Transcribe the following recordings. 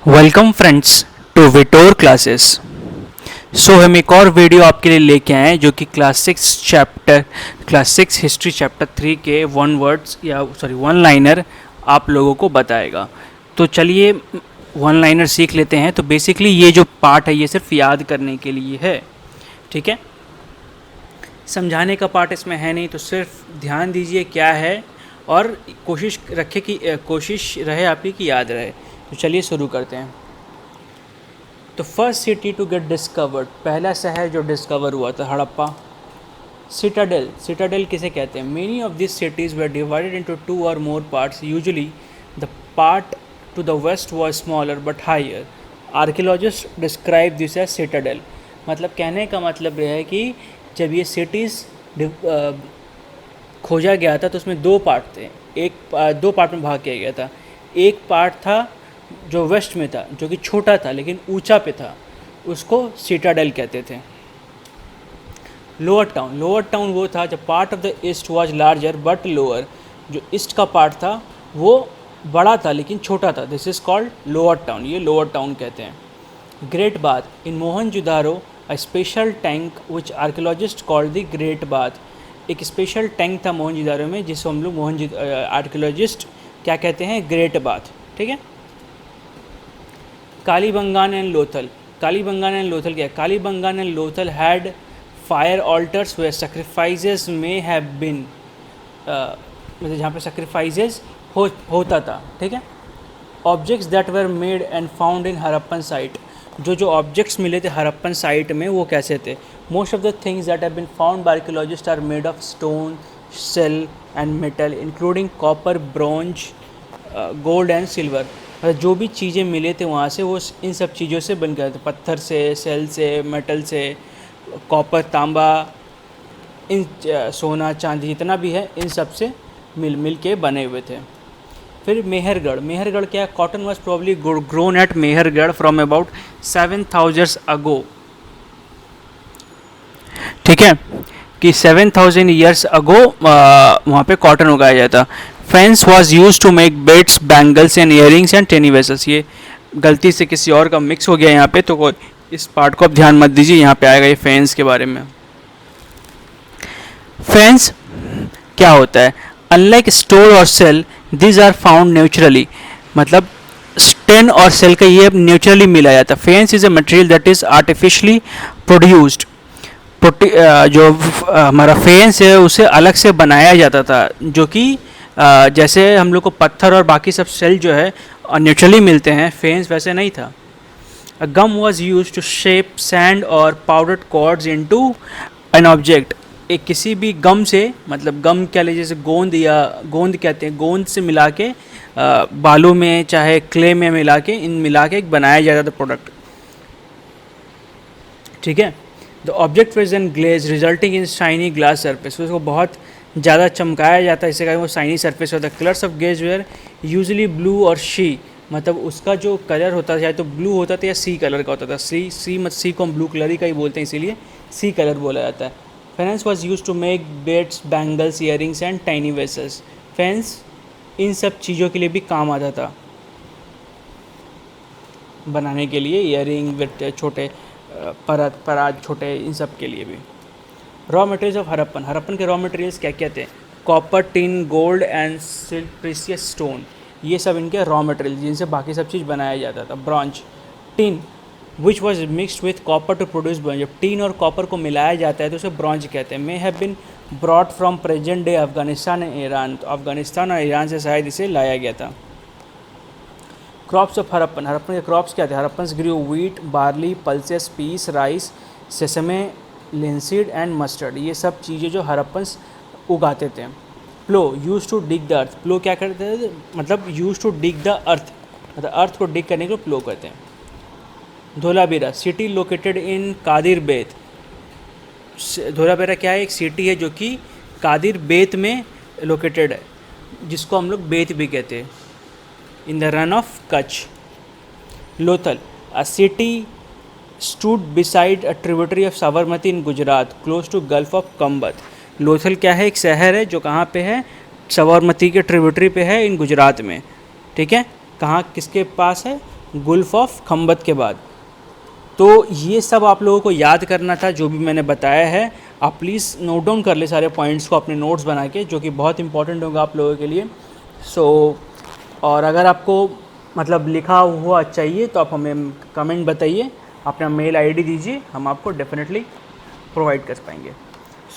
Welcome friends to विटोर classes. हम एक और वीडियो आपके लिए लेके आए हैं जो कि क्लास सिक्स हिस्ट्री चैप्टर 3 के वन लाइनर आप लोगों को बताएगा। तो चलिए वन लाइनर सीख लेते हैं। तो बेसिकली ये जो पार्ट है ये सिर्फ याद करने के लिए है, ठीक है। समझाने का पार्ट इसमें है नहीं, तो सिर्फ ध्यान दीजिए क्या है और कोशिश रहे आपकी कि याद रहे। तो चलिए शुरू करते हैं। तो first city to get discovered, पहला शहर जो डिस्कवर हुआ था हड़प्पा। सिटाडेल किसे कहते हैं? Many of this cities were divided into 2 और more parts. Usually the part to the west was smaller but higher. Archaeologist describe this as citadel. मतलब कहने का मतलब यह है कि जब ये सिटीज़ खोजा गया था तो उसमें 2 पार्ट थे। दो पार्ट में भाग किया गया था। एक पार्ट था जो वेस्ट में था, जो कि छोटा था लेकिन ऊंचा पे था, उसको सिटाडेल कहते थे। लोअर टाउन वो था जब part of the east was larger but lower. जो ईस्ट का पार्ट था वो बड़ा था लेकिन छोटा था, this is called lower town. ये लोअर टाउन कहते हैं। Great bath in Mohenjodaro a special tank which archaeologist called the great bath. एक स्पेशल टैंक था मोहनजोदारो में जिसको हम लोग आर्कियोलॉजिस्ट क्या कहते हैं? ग्रेट बाथ, ठीक है। कालीबंगान एंड लोथल क्या है? Kalibangan and Lothal had fire altars where sacrifices may have been, मतलब जहाँ पे सैक्रिफाइसेस होता था, ठीक है। Objects that were made and found in Harappan site, जो ऑब्जेक्ट्स मिले थे हरप्पन साइट में वो कैसे थे? Most of the things that have been found by archaeologist are made of stone, shell and metal including copper, bronze, gold and silver. जो भी चीज़ें मिले थे वहाँ से वो इन सब चीज़ों से बन गए थे, पत्थर से, सेल से, मेटल से, कॉपर, तांबा, इन सोना चांदी जितना भी है इन सब से मिल के बने हुए थे। फिर मेहरगढ़ क्या है? Cotton was probably grown at Mehrgarh from about 7000 अगो, ठीक है, कि 7000 ईयर्स अगो वहाँ पे कॉटन उगाया जाता। Faience was use to make beads, bangles and earrings and tiny vessels. ये गलती से किसी और का मिक्स हो गया यहाँ पे, तो इस पार्ट को आप ध्यान मत दीजिए, यहाँ पे आएगा ये फेंस के बारे में। फेंस क्या होता है? अनलाइक स्टोर और shell this are found naturally, मतलब स्टेन और सेल का ये नेचुरली मिला जाता। Faience is a material that is artificially produced. जो हमारा फेंस है उसे अलग से बनाया जाता था, जो कि जैसे हम लोग को पत्थर और बाकी सब सेल जो है नेचुरली मिलते हैं, फेंस वैसे नहीं था। Gum was use to shape sand और powdered cords into an object. एक किसी भी गम से, मतलब गम कह लीजिए, जैसे गोंद कहते हैं, गोंद से मिला के बालू में चाहे क्ले में मिला के एक बनाया जाता था प्रोडक्ट, ठीक है। The object was an glaze resulting in shiny glass surface. उसको बहुत ज़्यादा चमकाया जाता है, इससे कारण वो शाइनी सरफेस होता है। Colours of glaze were usually blue और शी, मतलब उसका जो कलर होता था चाहे तो ब्लू होता था या सी कलर का होता था। सी को हम ब्लू कलर ही का ही बोलते हैं, इसीलिए सी कलर बोला जाता है। Faience was use to make beads, bangles, earrings and tiny vessels. Faience इन सब चीज़ों के लिए भी काम आता था बनाने के लिए, ईयरिंग, छोटे परात छोटे, इन सब के लिए भी। रॉ मटेरियल्स ऑफ हरप्पन के रॉ मटेरियल्स क्या क्या थे? Copper, tin, gold and silk, precious stone, ये सब इनके रॉ मटेरियल जिनसे बाकी सब चीज़ बनाया जाता था। Bronze, tin which was mixed with copper two produce bronze. जब टिन और कॉपर को मिलाया जाता है तो उसे ब्रॉन्ज कहते हैं। May have been brought from present day Afghanistan and Iran, तो अफगानिस्तान और ईरान से शायद इसे लाया गया था। क्रॉप्स ऑफ हरप्पन के क्रॉप्स क्या थे? Harappans grew wheat, barley, pulses, peas, rice, sesame, linseed and mustard, ये सब चीज़ें जो हरप्पन्स उगाते थे। Plough use to dig the earth, plough क्या करते थे? मतलब use to dig the earth, मतलब अर्थ को डिग करने के लिए प्लो करते हैं। Dholavira city located in Khadir Bet. Dholavira क्या है? एक सिटी है जो कि कादिर बेत में लोकेटेड है, जिसको हम लोग बेत भी कहते हैं, in the Rann of Kutch. Lothal a city stood beside a tributary of Sabarmati in Gujarat close to Gulf of Khambhat. Lothal क्या है? एक शहर है जो कहाँ पे है? साबरमती के ट्रिब्यूटरी पे है इन गुजरात में, ठीक है। कहाँ, किसके पास है? गुल्फ ऑफ खंबत के बाद। तो ये सब आप लोगों को याद करना था जो भी मैंने बताया है। आप प्लीज़ नोट डाउन कर ले सारे पॉइंट्स को अपने नोट्स बना के, जो कि बहुत इंपॉर्टेंट होगा आप लोगों के लिए। और अगर आपको मतलब लिखा हुआ चाहिए तो आप हमें कमेंट बताइए, अपना मेल आईडी दीजिए, हम आपको डेफिनेटली प्रोवाइड कर पाएंगे।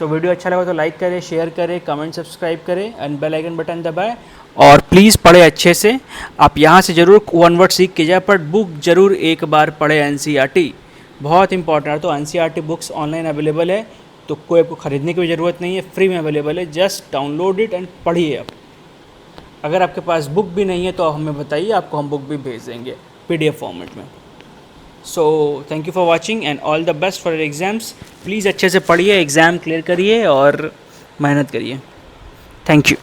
वीडियो अच्छा लगा तो लाइक करें, शेयर करें, कमेंट सब्सक्राइब करें एंड बेल आइकन बटन दबाएं। और प्लीज़ पढ़े अच्छे से। आप यहाँ से ज़रूर वन वर्ड सीख के जाए, पर बुक ज़रूर एक बार पढ़े एनसीईआरटी, बहुत इंपॉर्टेंट है। तो एनसीईआरटी बुक्स ऑनलाइन अवेलेबल है, तो कोई आपको ख़रीदने की भी ज़रूरत नहीं है, फ्री में अवेलेबल है। जस्ट डाउनलोड इट एंड पढ़िए आप। अगर आपके पास बुक भी नहीं है तो हमें बताइए, आपको हम बुक भी भेज देंगे PDF फॉर्मेट में। Thank you for watching and all the best for exams. Please अच्छे से पढ़िए, एग्ज़ाम क्लियर करिए और मेहनत करिए। Thank you.